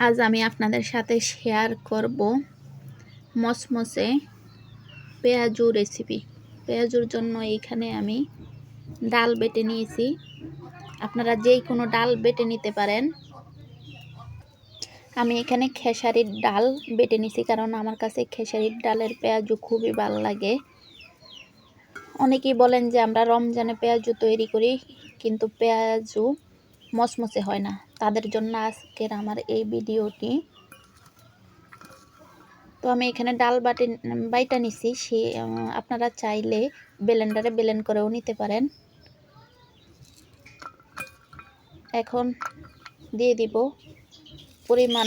আজ আমি আপনাদের সাথে শেয়ার করব মসমসে পেঁয়াজু রেসিপি। পেঁয়াজুর জন্য এইখানে আমি ডাল বেটে নিয়েছি। আপনারা যেই কোনো ডাল বেটে নিতে পারেন। আমি এখানে খেসারির ডাল বেটে নিয়েছি, কারণ আমার কাছে খেসারির ডালের পেঁয়াজু খুবই ভালো লাগে। অনেকেই বলেন যে আমরা রমজানে পেঁয়াজু তৈরি করি, কিন্তু পেঁয়াজু মসমসে হয় না। তাদের জন্য আজকের আমার এই ভিডিওটি। তো আমি এখানে ডাল বাইটা নিছি। আপনারা চাইলে ব্লেন্ডারে ব্লেন্ড করেও নিতে পারেন। এখন দিয়ে দিব পরিমাণ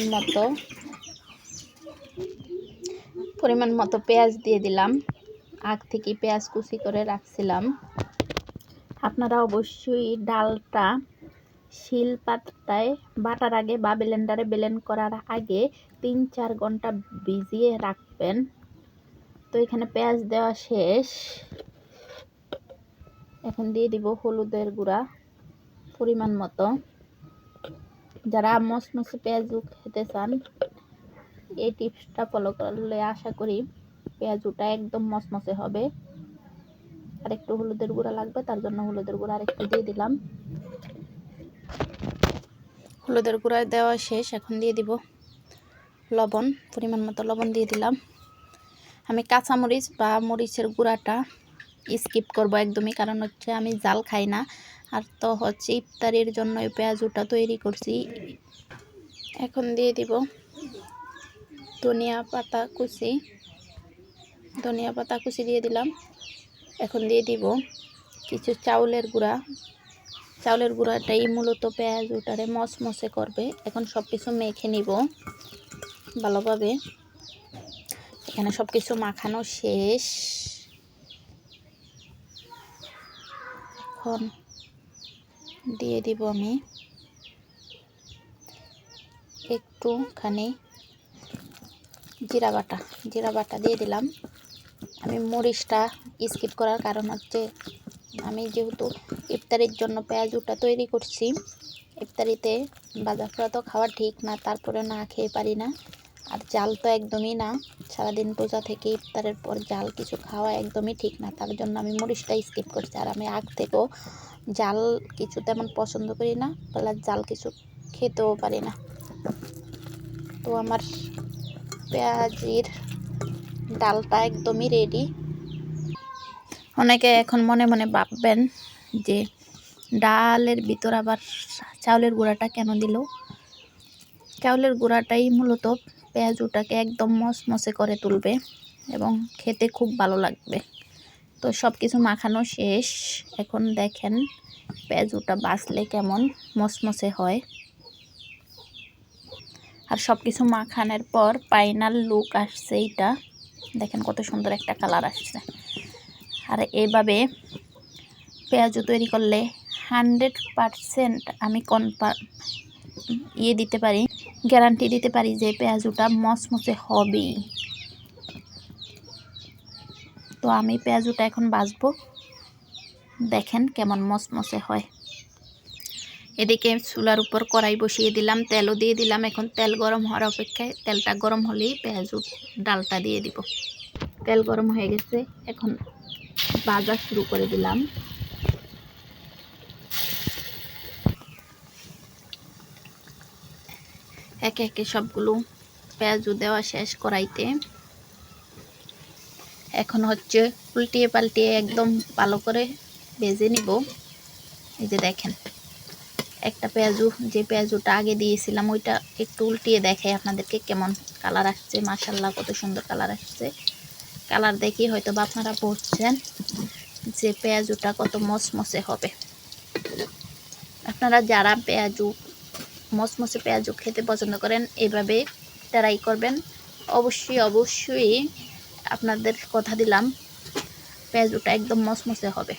মতো পেঁয়াজ দিয়ে দিলাম। আগ থেকে পেঁয়াজ কুচি করে রাখছিলাম। আপনারা অবশ্যই ডালটা শিলপাটায় বাটার আগে বা ব্লেন্ডারে ব্লেন্ড করার আগে ৩-৪ ঘন্টা ভিজিয়ে রাখবেন। তো এখানে পেঁয়াজ দেওয়া শেষ। এখন দিয়ে দিব হলুদের গুঁড়া পরিমাণ মতো। যারা মসমসে পেঁয়াজু খেতে চান, এই টিপসটা ফলো করলে আশা করি পেঁয়াজুটা একদম মসমসে হবে। আর একটু হলুদের গুঁড়া লাগবে, তার জন্য হলুদের গুঁড়া আরেকটু দিয়ে দিলাম। হলুদের গুঁড়া দেওয়া শেষ। এখন দিয়ে দিব লবণ, পরিমাণ মতো লবণ দিয়ে দিলাম। আমি কাঁচামরিচ বা মরিচের গুঁড়াটা স্কিপ করব একদমই, কারণ হচ্ছে আমি জাল খাই না। আর তো হচ্ছে ইফতারির জন্য এই পেঁয়াজুটা তৈরি করছি। এখন দিয়ে দিব ধনিয়া পাতা কুচি দিয়ে দিলাম। এখন দিয়ে দিব কিছু চাউলের গুঁড়াটাই মূলত পেঁয়াজুটারে মসমসে করবে। এখন সব কিছু মেখে নিব ভালোভাবে। এখানে সব কিছু মাখানো শেষ। এখন দিয়ে দিব আমি একটুখানি জিরা বাটা দিয়ে দিলাম। আমি মরিচটা স্কিপ করার কারণ হচ্ছে আমি যেহেতু ইফতারির জন্য পেঁয়াজুটা তৈরি করছি। ইফতারিতে বাজার করা তো খাওয়া ঠিক না, তারপরে না খেয়ে পারি না। আর জাল তো একদমই না, সারাদিন রোজা থেকে ইফতারের পর জাল কিছু খাওয়া একদমই ঠিক না। তার জন্য আমি মরিচটা স্কিপ করছি। আর আমি আগ থেকেও জাল কিছু তেমন পছন্দ করি না, প্লাস জাল কিছু খেতেও পারি না। তো আমার পেঁয়াজির ডালটা একদমই রেডি। অনেকে এখন মনে মনে ভাববেন যে ডালের ভিতর আবার চাউলের গুঁড়াটা কেন দিল। চাউলের গুঁড়াটাই মূলত পেঁয়াজুটাকে একদম মসমসে করে তুলবে এবং খেতে খুব ভালো লাগবে। তো সব কিছু মাখানো শেষ। এখন দেখেন পেঁয়াজুটা বাছলে কেমন মসমসে হয়। আর সব কিছু মাখানোর পর ফাইনাল লুক আসছে এইটা। দেখেন কত সুন্দর একটা কালার আসছে। আর এইভাবে পেঁয়াজু তৈরি করলে 100% আমি গ্যারান্টি দিতে পারি যে পেঁয়াজুটা মসমসে হবেই। তো আমি পেঁয়াজুটা এখন ভাজবো, দেখেন কেমন মসমসে হয়। এদিকে চুলার উপর কড়াই বসিয়ে দিলাম, তেলও দিয়ে দিলাম। এখন তেল গরম হওয়ার অপেক্ষায়, তেলটা গরম হলেই পেঁয়াজু ডালটা দিয়ে দিব। তেল গরম হয়ে গেছে, এখন ভাজা শুরু করে দিলাম। একে একে সবগুলো পেঁয়াজু দেওয়া শেষ কড়াইতে। এখন হচ্ছে উল্টিয়ে পাল্টিয়ে একদম ভালো করে ভেজে নিব। এই যে দেখেন একটা যে পেঁয়াজুটা আগে দিয়েছিলাম ওইটা একটু উল্টিয়ে দেখাই আপনাদেরকে কেমন কালার আসছে। মাশাআল্লাহ কত সুন্দর কালার আসছে। কালার দেখি হয়তো বা আপনারা বুঝছেন যে পেঁয়াজুটা কত মসমসে হবে। আপনারা যারা মসমসে পেঁয়াজু খেতে পছন্দ করেন, এভাবে ট্রাই করবেন। অবশ্যই আপনাদের কথা দিলাম পেঁয়াজুটা একদম মসমসে হবে।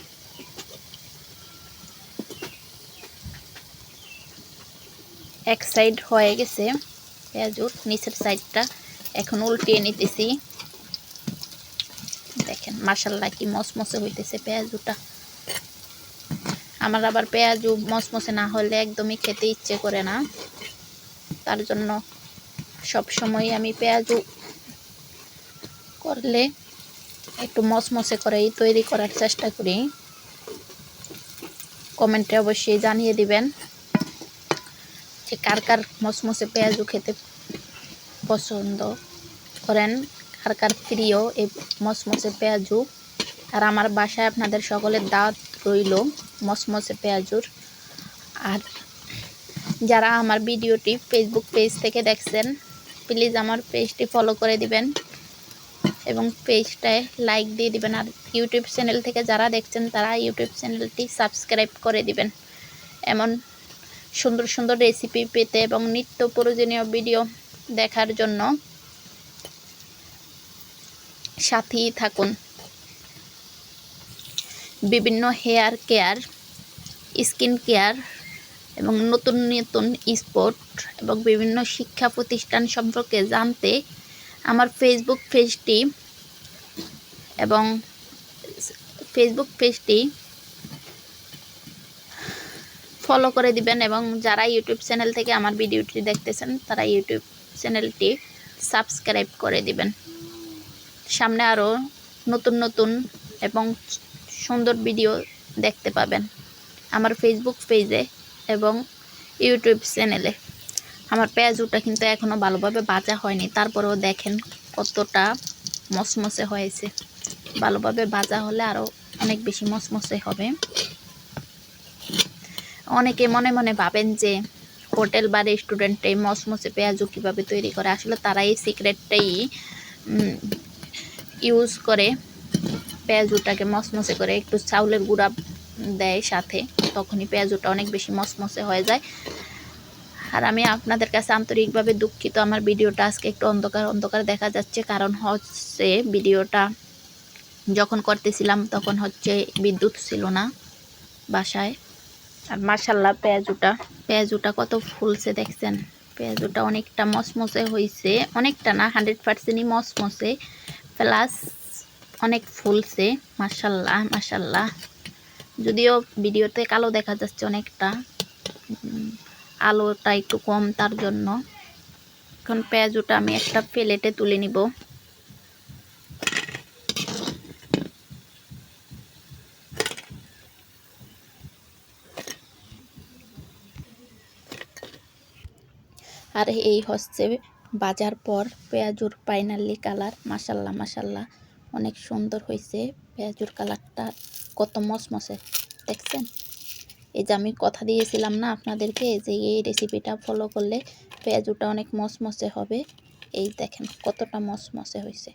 এক সাইড হয়ে গেছে পেঁয়াজুর নিচের সাইডটা, এখন উল্টিয়ে নিতেছি। দেখেন মাশাআল্লাহ কি মসমসে হইতেছে পেঁয়াজুটা। আমার আবার পেঁয়াজু মসমসে না হলে একদমই খেতে ইচ্ছে করে না, তার জন্য সব সময় আমি পেঁয়াজু করলে একটু মচমচে করেই তৈরি করার চেষ্টা করি। কমেন্টে অবশ্যই জানিয়ে দিবেন যে কার কার মচমচে পেঁয়াজু খেতে পছন্দ করেন, কার কার প্রিয় এই মচমচে পেঁয়াজু। আর আমার বাসায় আপনাদের সকলের দাওয়াত রইল মচমচে পেঁয়াজুর। আর যারা আমার ভিডিওটি ফেসবুক পেজ থেকে দেখছেন প্লিজ আমার পেজটি ফলো করে দিবেন এবং পেজটায় লাইক দিয়ে দিবেন। আর ইউটিউব চ্যানেল থেকে যারা দেখছেন তারা ইউটিউব চ্যানেলটি সাবস্ক্রাইব করে দিবেন এমন সুন্দর সুন্দর রেসিপি পেতে এবং নিত্য প্রয়োজনীয় ভিডিও দেখার জন্য সাথেই থাকুন। বিভিন্ন হেয়ার কেয়ার, স্কিন কেয়ার এবং নতুন নতুন স্পোর্ট এবং বিভিন্ন শিক্ষা প্রতিষ্ঠান সম্পর্কে জানতে আমার ফেসবুক পেজটি ফলো করে দিবেন এবং যারা ইউটিউব চ্যানেল থেকে আমার ভিডিওটি দেখতেছেন তারা ইউটিউব চ্যানেলটি সাবস্ক্রাইব করে দিবেন। সামনে আরও নতুন নতুন এবং সুন্দর ভিডিও দেখতে পাবেন আমার ফেসবুক পেজে এবং ইউটিউব চ্যানেলে। আমার পেঁয়াজুটা কিন্তু এখনও ভালোভাবে ভাজা হয়নি, তারপরেও দেখেন কতটা মচমচে হয়েছে। ভালোভাবে ভাজা হলে আরও অনেক বেশি মচমচে হবে। অনেকে মনে মনে ভাবেন যে হোটেল বা রেস্টুরেন্টে মচমচে পেঁয়াজু কীভাবে তৈরি করে, আসলে তারা এই সিক্রেটটাই ইউজ করে। পেঁয়াজুটাকে মচমচে করে একটু চাউলের গুঁড়া দেয় সাথে, তখনই পেঁয়াজুটা অনেক বেশি মচমচে হয়ে যায়। আর আমি আপনাদের কাছে আন্তরিকভাবে দুঃখিত, আমার ভিডিওটা আজকে একটু অন্ধকার অন্ধকার দেখা যাচ্ছে, কারণ হচ্ছে ভিডিওটা যখন করতেছিলাম তখন হচ্ছে বিদ্যুৎ ছিল না বাসায়। আর মাশাআল্লাহ পেঁয়াজুটা কত ফুলছে দেখছেন। পেঁয়াজুটা অনেকটা মচমচে হয়েছে, অনেকটা না 100%ই মচমচে প্লাস অনেক ফুলছে। মাশাআল্লাহ মাশাআল্লাহ। যদিও ভিডিওতে কালো দেখা যাচ্ছে অনেকটা, আলোটা একটু কম তার জন্য। এখন পেঁয়াজুটা আমি একটা প্লেটে তুলে নিব। আর এই হচ্ছে ভাজার পর পেঁয়াজুর ফাইনালি কালার। মাশাআল্লাহ মাশাআল্লাহ অনেক সুন্দর হয়েছে পেঁয়াজুর কালারটা, কত মচমচে দেখছেন। এই যে আমি কথা দিয়েছিলাম না আপনাদেরকে যে এই রেসিপিটা ফলো করলে পেঁয়াজুটা অনেক মচমচে হবে, এই দেখেন কতটা মচমচে হয়েছে।